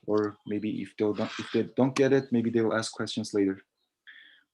or maybe if they don't get it, maybe they will ask questions later.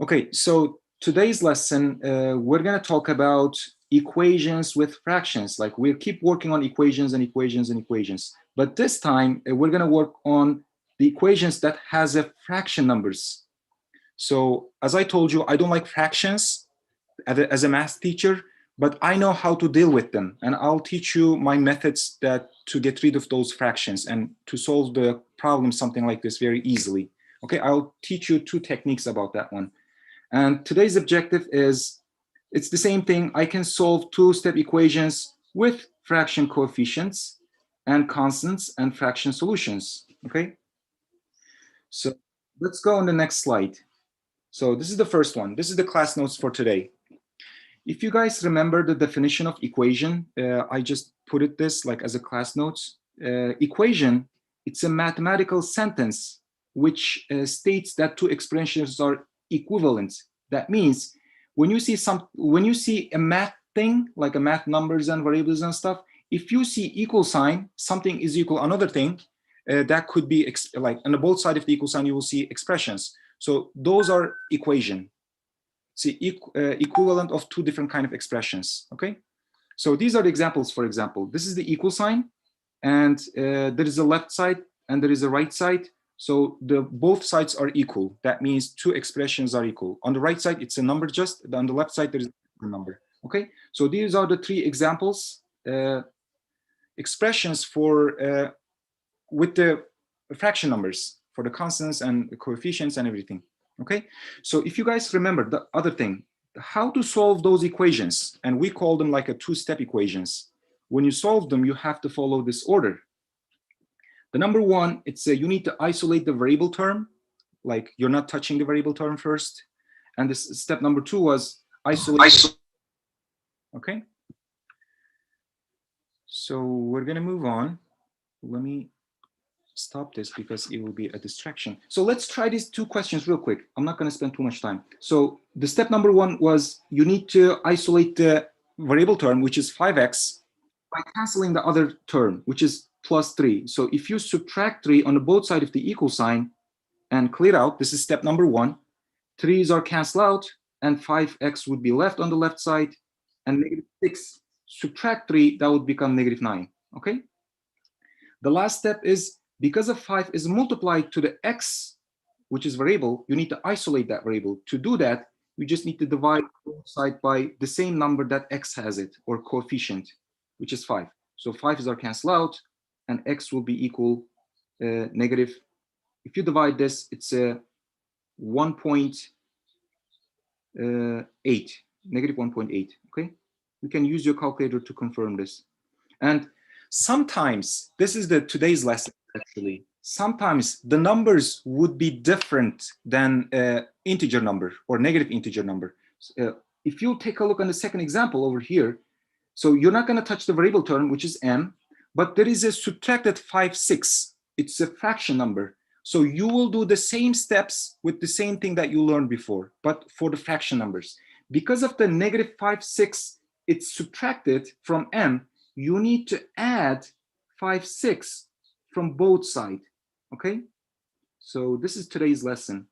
Okay, so today's lesson, we're going to talk about equations with fractions. Like we'll keep working on equations and equations and equations, but this time we're going to work on the equations that has a fraction numbers. So as I told you, I don't like fractions as a math teacher, but I know how to deal with them, and I'll teach you my methods to get rid of those fractions and to solve the problem, something like this, very easily. Okay, I'll teach you two techniques about that one. And today's objective is, it's the same thing. I can solve two-step equations with fraction coefficients and constants and fraction solutions. Okay, so let's go on the next slide. So this is the first one. This is the class notes for today. If you guys remember the definition of equation, I just put it this like as a class notes. Equation, it's a mathematical sentence which states that two expressions are equivalent. That means when you see a math thing, like a math numbers and variables and stuff, if you see equal sign, something is equal another thing, that could be like on the both side of the equal sign, you will see expressions. So those are equation. See, equivalent of two different kind of expressions. Okay, so these are the examples. For example, this is the equal sign, and there is a left side and there is a right side. So both sides are equal. That means two expressions are equal. On the right side, it's a number just. On the left side, there is a number. Okay, so these are the three examples, expressions for with the fraction numbers, for the constants and the coefficients and everything. Okay, so if you guys remember the other thing, how to solve those equations, and we call them like a two-step equations. When you solve them, you have to follow this order. The number one, it's you need to isolate the variable term, like you're not touching the variable term first. And this step number two was isolate. Okay, so we're gonna move on. Let me stop this because it will be a distraction. So let's try these two questions real quick. I'm not going to spend too much time. So the step number one was you need to isolate the variable term, which is 5x, by canceling the other term, which is plus 3. So if you subtract 3 on the both side of the equal sign and clear out, this is step number one. 3's are canceled out and 5x would be left on the left side, and -6 subtract 3, that would become -9. Okay. The last step is, because of 5 is multiplied to the x, which is variable, you need to isolate that variable. To do that, you just need to divide both sides by the same number that x has it, or coefficient, which is 5. So 5 is our cancel out, and x will be equal negative. If you divide this, it's a 1.8, negative 1.8. Okay, you can use your calculator to confirm this. And sometimes, this is today's lesson actually, sometimes the numbers would be different than integer number or negative integer number. If you take a look on the second example over here, so you're not going to touch the variable term, which is m, but there is a subtracted 5, 6. It's a fraction number. So you will do the same steps with the same thing that you learned before, but for the fraction numbers. Because of the negative 5, 6, it's subtracted from m, you need to add 5, 6 from both sides. Okay, so this is today's lesson.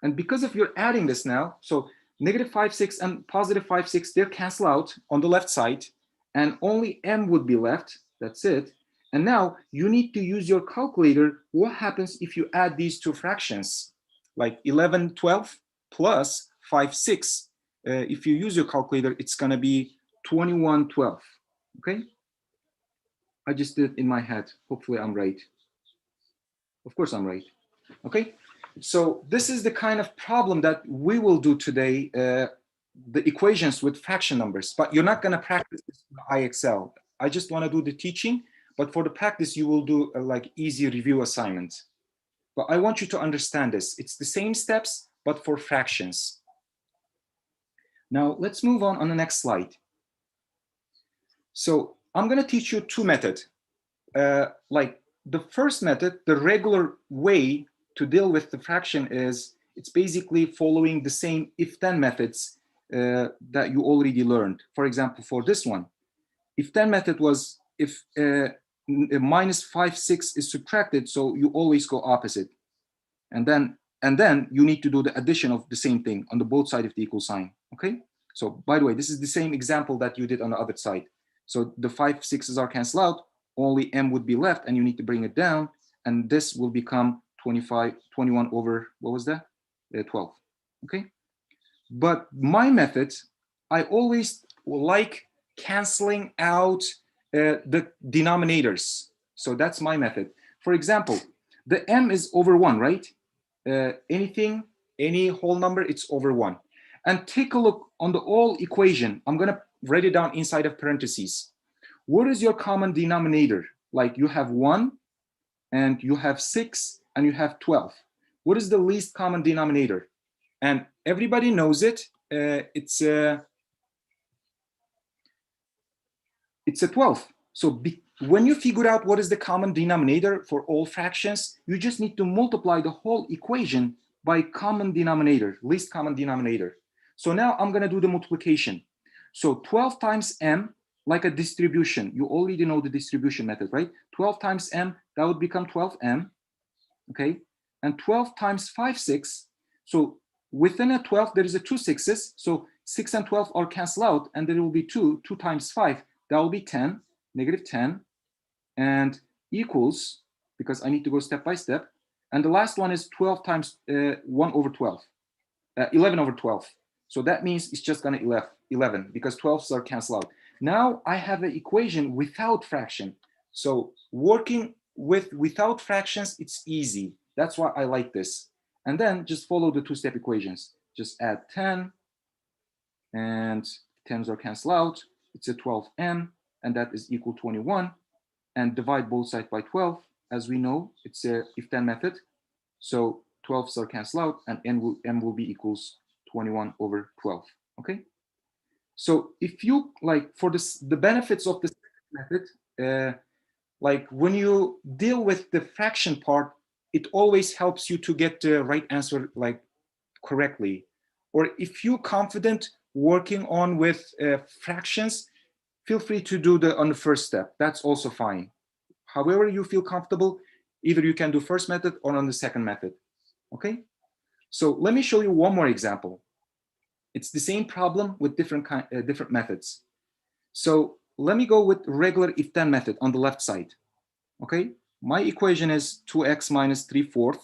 And because of you're adding this now, so negative 5, 6 and positive 5, 6, they're cancel out on the left side, and only m would be left. That's it. And now you need to use your calculator. What happens if you add these two fractions, like 11, 12 plus 5, 6? If you use your calculator, it's going to be 21, 12. Okay, I just did it in my head. Hopefully I'm right. Of course I'm right. Okay, so this is the kind of problem that we will do today, the equations with fraction numbers, but you're not going to practice this in IXL. I just want to do the teaching, but for the practice, you will do a like easy review assignment. But I want you to understand this. It's the same steps, but for fractions. Now let's move on the next slide. So I'm going to teach you two methods. Like the first method, the regular way to deal with the fraction is, it's basically following the same if-then methods that you already learned. For example, for this one, if-then method was, if minus 5, 6 is subtracted, so you always go opposite. And then you need to do the addition of the same thing on the both sides of the equal sign, okay? So by the way, this is the same example that you did on the other side. So the 5, 6s are canceled out, only m would be left, and you need to bring it down, and this will become 21 over, what was that? 12, okay? But my method, I always like canceling out the denominators. So that's my method. For example, the m is over 1, right? Any whole number, it's over 1. And take a look on the whole equation. I'm going to write it down inside of parentheses. What is your common denominator? Like you have 1, and you have 6, and you have 12. What is the least common denominator? And everybody knows it. It's a 12. So when you figure out what is the common denominator for all fractions, you just need to multiply the whole equation by common denominator, least common denominator. So now I'm going to do the multiplication. So 12 times m, like a distribution. You already know the distribution method, right? 12 times m, that would become 12m, okay? And 12 times 5, 6. So within a 12, there is a 2 6s. So 6 and 12 are canceled out, and there will be 2 times 5. That will be 10, negative 10, and equals, because I need to go step by step. And the last one is 12 times 1 over 12, 11 over 12. So that means it's just going to 11 because 12s are canceled out. Now I have an equation without fraction. So working without fractions, it's easy. That's why I like this. And then just follow the two-step equations. Just add 10, and 10s are canceled out. It's a 12m, and that is equal 21. And divide both sides by 12. As we know, it's a if-then method. So 12s are canceled out, and m will be equals 21 over 12. Okay. So if you like, for this, the benefits of this method, like when you deal with the fraction part, it always helps you to get the right answer like correctly. Or if you're confident working on with fractions, feel free to do on the first step. That's also fine. However you feel comfortable, either you can do first method or on the second method. Okay. So let me show you one more example. It's the same problem with different methods. So let me go with regular if-then method on the left side. Okay, my equation is 2x minus 3/4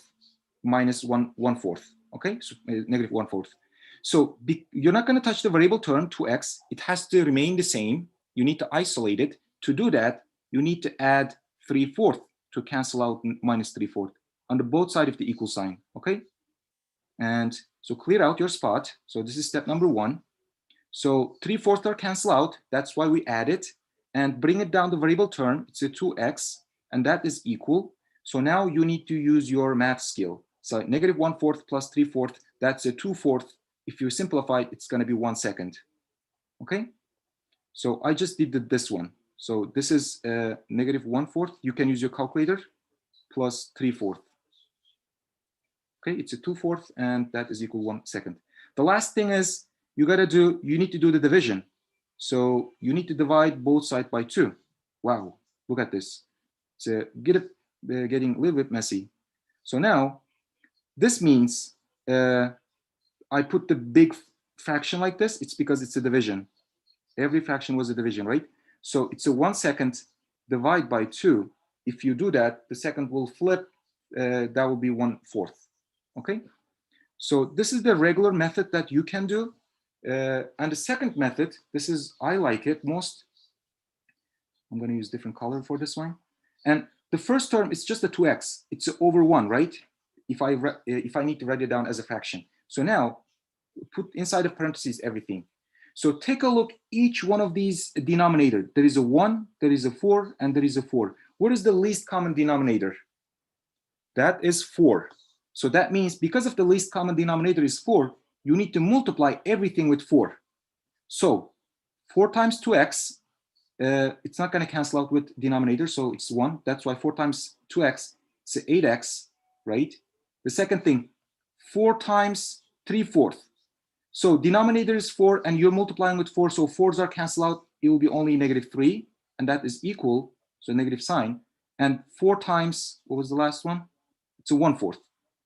minus 1/4. Okay, so negative 1/4. So you're not going to touch the variable term 2x. It has to remain the same. You need to isolate it. To do that, you need to add 3/4 to cancel out minus 3/4 on the both sides of the equal sign. Okay, and so clear out your spot. So this is step number 1. So 3/4 are canceled out. That's why we add it and bring it down the variable term. It's a 2x, and that is equal. So now you need to use your math skill. So negative 1/4 plus 3/4, that's a 2/4. If you simplify it, it's going to be 1 second. Okay. So I just did this one. So this is negative 1/4. You can use your calculator plus 3/4. Okay, it's a 2/4, and that is equal 1 second. The last thing is you need to do the division. So you need to divide both sides by 2. Wow, look at this. So getting a little bit messy. So now this means I put the big fraction like this. It's because it's a division. Every fraction was a division, right? So it's a 1 second divide by 2. If you do that, the second will flip. That will be 1/4. Okay. So this is the regular method that you can do. And the second method, I like it most. I'm going to use different color for this one. And the first term is just a 2x. It's over 1, right? If I need to write it down as a fraction. So now put inside of parentheses everything. So take a look, each one of these denominator. There is a 1, there is a 4, and there is a 4. What is the least common denominator? That is 4. So that means because of the least common denominator is 4, you need to multiply everything with 4. So 4 times 2x, it's not going to cancel out with denominator, so it's 1. That's why 4 times 2x, it's 8x, right? The second thing, 4 times 3/4. So denominator is 4, and you're multiplying with 4, so 4s are canceled out. It will be only negative 3, and that is equal. so negative sign, and 4 times, what was the last one? It's a 1/4.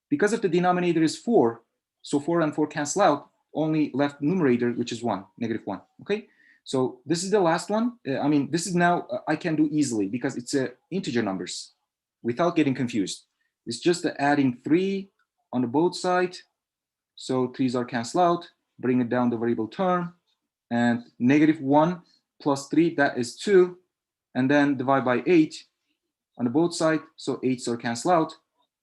Because if the denominator is 4, so 4 and 4 cancel out, only left numerator, which is 1, -1, okay? So this is the last one. I mean, this is now, I can do easily because it's integer numbers without getting confused. It's just adding 3 on the both sides. So 3's are cancel out, bring it down the variable term, and -1 plus 3, that is 2, and then divide by 8 on the both sides, so 8's are cancel out.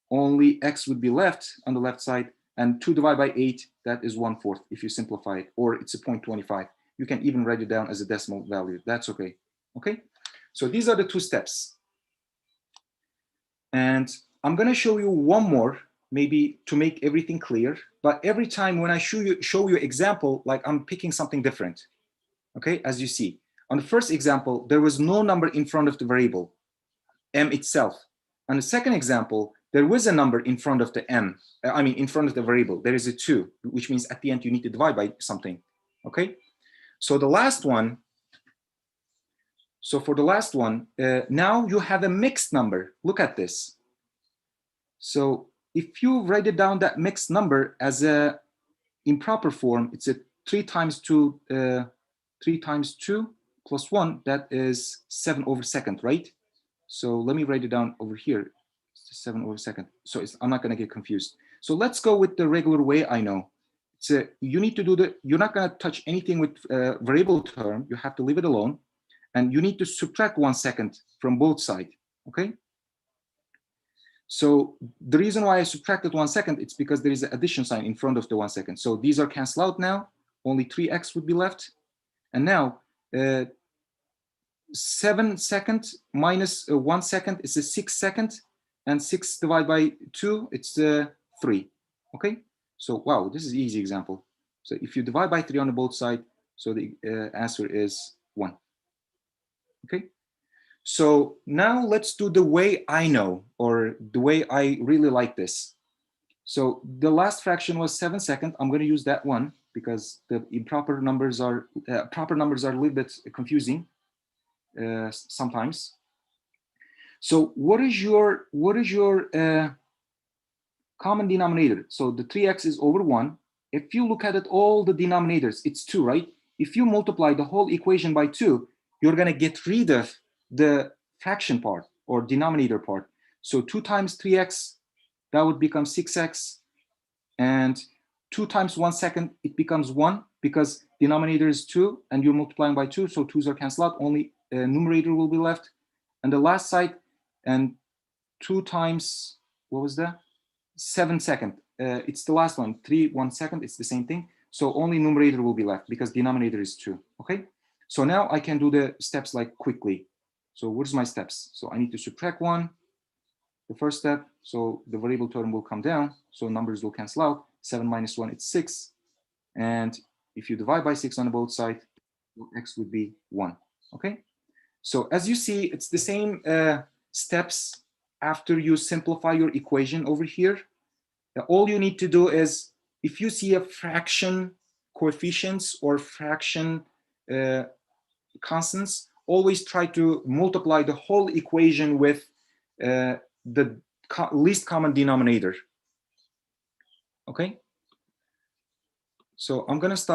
Only x would be left on the left side, and 2 divided by 8, that is 1/4 if you simplify it, or it's a 0.25. You can even write it down as a decimal value. That's okay. Okay, so these are the 2 steps. And I'm going to show you one more, maybe to make everything clear. But every time when I show you example, like I'm picking something different. Okay, as you see. On the first example, there was no number in front of the variable, m itself. On the second example, there was a number in front of the m, in front of the variable. There is a 2, which means at the end you need to divide by something. Okay, so the last one, for the last one, now you have a mixed number. Look at this. So if you write it down, that mixed number as a improper form, it's a 3 times 2 plus 1, that is 7/2, right? So let me write it down over here. It's 7/2. So I'm not going to get confused. So let's go with the regular way I know. So you need to do you're not going to touch anything with variable term. You have to leave it alone. And you need to subtract 1 second from both sides, okay? So the reason why I subtracted 1 second, it's because there is an addition sign in front of the 1 second. So these are canceled out now. Only 3x would be left. And now 7 seconds minus 1 second is a 6 seconds, and 6 divided by 2, it's 3. Okay, so wow, this is an easy example. So if you divide by 3 on the both sides, so the answer is 1. Okay, so now let's do the way I know, or the way I really like this. So the last fraction was 7 seconds. I'm going to use that one because the improper numbers are proper numbers are a little bit confusing sometimes. So what is your common denominator? So the 3x is over 1. If you look at it, all the denominators, it's 2, right? If you multiply the whole equation by 2, you're going to get rid of the fraction part or denominator part. So 2 times 3x, that would become 6x. And 2 times 1 second, it becomes 1 because denominator is 2 and you're multiplying by 2. So 2's are canceled out. Only numerator will be left. And the last side, and 2 times, what was that? 7 second. It's the last one. 3, 1 second. It's the same thing. So only numerator will be left because denominator is 2. Okay. So now I can do the steps like quickly. So where's my steps? So I need to subtract 1. The first step. So the variable term will come down. So numbers will cancel out. 7 minus 1, it's 6. And if you divide by 6 on both sides, x would be 1. Okay. So as you see, it's the same steps after you simplify your equation over here. All you need to do is, if you see a fraction coefficients or fraction constants, always try to multiply the whole equation with the least common denominator. Okay. So I'm going to start.